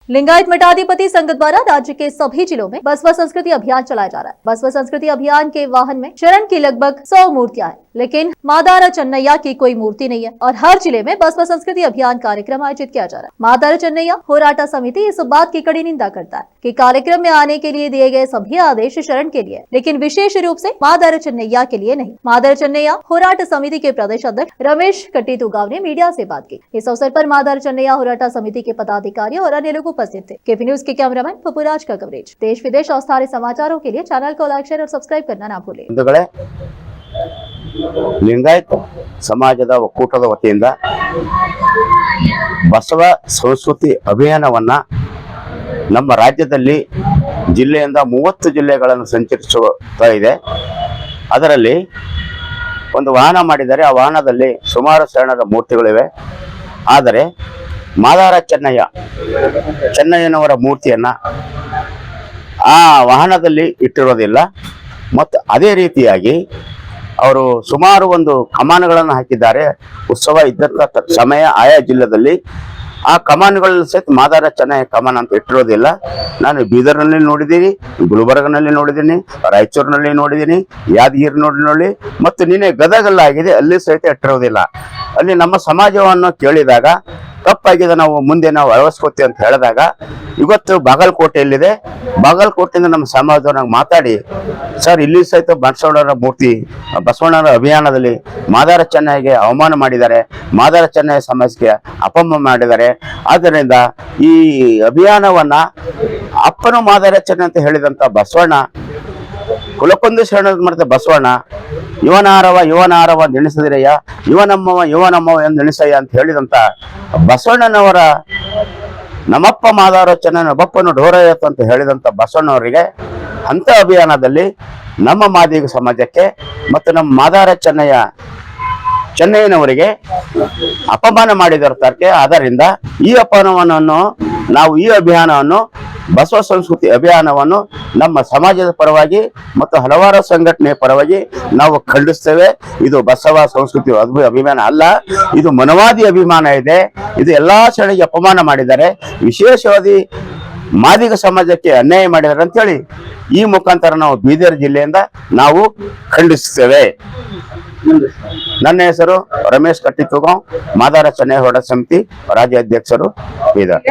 लिंगायत मठाधिपति संघ द्वारा राज्य के सभी जिलों में बसवा संस्कृति अभियान चलाया जा रहा है। बसवा संस्कृति अभियान के वाहन में शरण की लगभग 100 मूर्तियां हैं, लेकिन मादारा चन्नैया की कोई मूर्ति नहीं है और हर जिले में बसवा संस्कृति अभियान कार्यक्रम आयोजित किया जा रहा है। मादारा चन्नैया होराटा समिति इस बात की कड़ी निंदा करता है कि कार्यक्रम में आने के लिए दिए गए सभी आदेश शरण के लिए, लेकिन विशेष रूप से मादारा चन्नैया के लिए नहीं। मादारा चन्नैया होराटा समिति के प्रदेश अध्यक्ष रमेश कट्टीतुगाव ने मीडिया से बात की। इस अवसर पर मादारा चन्नैया होराटा समिति के पदाधिकारी और अन्य लोग उपस्थित थे। केपी न्यूज के कैमरामैन पपुराज का कवरेज। देश विदेश और स्थानीय समाचारों के लिए चैनल को लाइक, शेयर और सब्सक्राइब करना ना भूलें। लिंगायत ಸಮಾಜದ ಒಕ್ಕೂಟದ ವತಿಯಿಂದ ಬಸವ ಸಂಸ್ಕೃತಿ ಅಭಿಯಾನವನ್ನ ನಮ್ಮ ರಾಜ್ಯದಲ್ಲಿ ಜಿಲ್ಲೆಯಿಂದ 30 ಜಿಲ್ಲೆಗಳನ್ನು ಸಂಚರಿಸುತ್ತಾ ಇದೆ। ಅದರಲ್ಲಿ ಒಂದು ವಾಹನ ಮಾಡಿದರೆ ಆ ವಾಹನದಲ್ಲಿ ಸುಮಾರು ಶರಣರ ಮೂರ್ತಿಗಳಿವೆ। ಆದರೆ ಮಾದಾರ ಚೆನ್ನಯ್ಯನವರ ಮೂರ್ತಿಯನ್ನ ಆ ವಾಹನದಲ್ಲಿ ಇಟ್ಟಿರೋದಿಲ್ಲ। ಮತ್ತು ಅದೇ ರೀತಿಯಾಗಿ ಅವರು ಸುಮಾರು ಒಂದು ಕಮಾನುಗಳನ್ನು ಹಾಕಿದ್ದಾರೆ। ಉತ್ಸವ ಇದ್ದಂಥ ಸಮಯ ಆಯಾ ಜಿಲ್ಲೆಯಲ್ಲಿ ಆ ಕಮಾನುಗಳಲ್ಲಿ ಸಹಿತ ಮಾದಾರ ಚೆನ್ನಯ್ಯ ಕಮಾನ್ ಅಂತ ಇಟ್ಟಿರೋದಿಲ್ಲ। ನಾನು ಬೀದರ್ನಲ್ಲಿ ನೋಡಿದ್ದೀನಿ, ಗುಲ್ಬರ್ಗನಲ್ಲಿ ನೋಡಿದ್ದೀನಿ, ರಾಯಚೂರಿನಲ್ಲಿ ನೋಡಿದ್ದೀನಿ, ಯಾದಗಿರಿ ನೋಡಿ ಮತ್ತು ನಿನ್ನೆ ಗದಗಲ್ಲಾಗಿದೆ, ಅಲ್ಲಿ ಸಹಿತ ಇಟ್ಟಿರೋದಿಲ್ಲ। ಅಲ್ಲಿ ನಮ್ಮ ಸಮಾಜವನ್ನು ಕೇಳಿದಾಗ ತಪ್ಪಾಗಿದೆ, ನಾವು ಮುಂದೆ ನಾವು ಅಳವಡಿಸ್ಕೋತೀವಿ ಅಂತ ಹೇಳಿದಾಗ ಇವತ್ತು ಬಾಗಲಕೋಟೆಯಲ್ಲಿದೆ, ಬಾಗಲಕೋಟೆಯಿಂದ ನಮ್ಮ ಸಮಾಜದವ್ರನ್ನ ಮಾತಾಡಿ, ಸರ್ ಇಲ್ಲಿ ಸಹಿತ ಬಸವಣ್ಣನ ಮೂರ್ತಿ ಬಸವಣ್ಣನ ಅಭಿಯಾನದಲ್ಲಿ ಮಾದಾರ ಚೆನ್ನಯ್ಯಗೆ ಅವಮಾನ ಮಾಡಿದ್ದಾರೆ, ಮಾದಾರ ಚೆನ್ನಯ್ಯ ಸಮಾಜಕ್ಕೆ ಅಪಮಾನ ಮಾಡಿದ್ದಾರೆ। ಆದ್ದರಿಂದ ಈ ಅಭಿಯಾನವನ್ನ ಅಪ್ಪನು ಮಾದಾರ ಚೆನ್ನಯ್ಯ ಅಂತ ಹೇಳಿದಂತ ಬಸವಣ್ಣ, ಕುಲಕೊಂದು ಶರಣ ಮಾಡಿದ ಬಸವಣ್ಣ, ಇವನಾರವ ನೆನೆಸಿದ್ರಯ್ಯ, ಇವನಮ್ಮವ ಎಂದು ನೆನೆಸಯ್ಯ ಅಂತ ಹೇಳಿದಂತ ಬಸವಣ್ಣನವರ ನಮ್ಮಪ್ಪ ಮಾದಾರ ಚೆನ್ನಯ್ಯ ಬಪ್ಪನು ಡೋರಯ್ಯತ್ ಅಂತ ಹೇಳಿದಂತ ಬಸವಣ್ಣವರಿಗೆ ಅಂತ ಅಭಿಯಾನದಲ್ಲಿ ನಮ್ಮ ಮಾದಿಗ ಸಮಾಜಕ್ಕೆ ಮತ್ತು ನಮ್ಮ ಮಾದಾರ ಚೆನ್ನಯ್ಯನವರಿಗೆ ಅಪಮಾನ ಮಾಡಿದರ್ತಾರಕ್ಕೆ। ಆದ್ದರಿಂದ ಈ ಅಪಮಾನವನ್ನು ನಾವು ಈ ಅಭಿಯಾನವನ್ನು ಬಸವ ಸಂಸ್ಕೃತಿ ಅಭಿಯಾನವನ್ನು ನಮ್ಮ ಸಮಾಜದ ಪರವಾಗಿ ಮತ್ತು ಹಲವಾರು ಸಂಘಟನೆಯ ಪರವಾಗಿ ನಾವು ಖಂಡಿಸ್ತೇವೆ। ಇದು ಬಸವ ಸಂಸ್ಕೃತಿ ಅಭಿಮಾನ ಅಲ್ಲ, ಇದು ಮನವಾದಿ ಅಭಿಮಾನ ಇದೆ। ಇದು ಎಲ್ಲಾ ಶರಣರಿಗೆ ಅಪಮಾನ ಮಾಡಿದ್ದಾರೆ, ವಿಶೇಷವಾಗಿ ಮಾದಿಗ ಸಮಾಜಕ್ಕೆ ಅನ್ಯಾಯ ಮಾಡಿದ್ದಾರೆ ಅಂತೇಳಿ ಈ ಮುಖಾಂತರ ನಾವು ಬೀದರ್ ಜಿಲ್ಲೆಯಿಂದ ನಾವು ಖಂಡಿಸ್ತೇವೆ। ನನ್ನ ಹೆಸರು ರಮೇಶ್ ಕಟ್ಟಿತುಗಾಂವ್, ಮಾದಾರ ಚೆನ್ನಯ್ಯ ಹೋರಾಟ ಸಮಿತಿ ರಾಜ್ಯಾಧ್ಯಕ್ಷರು ಬೀದರ್।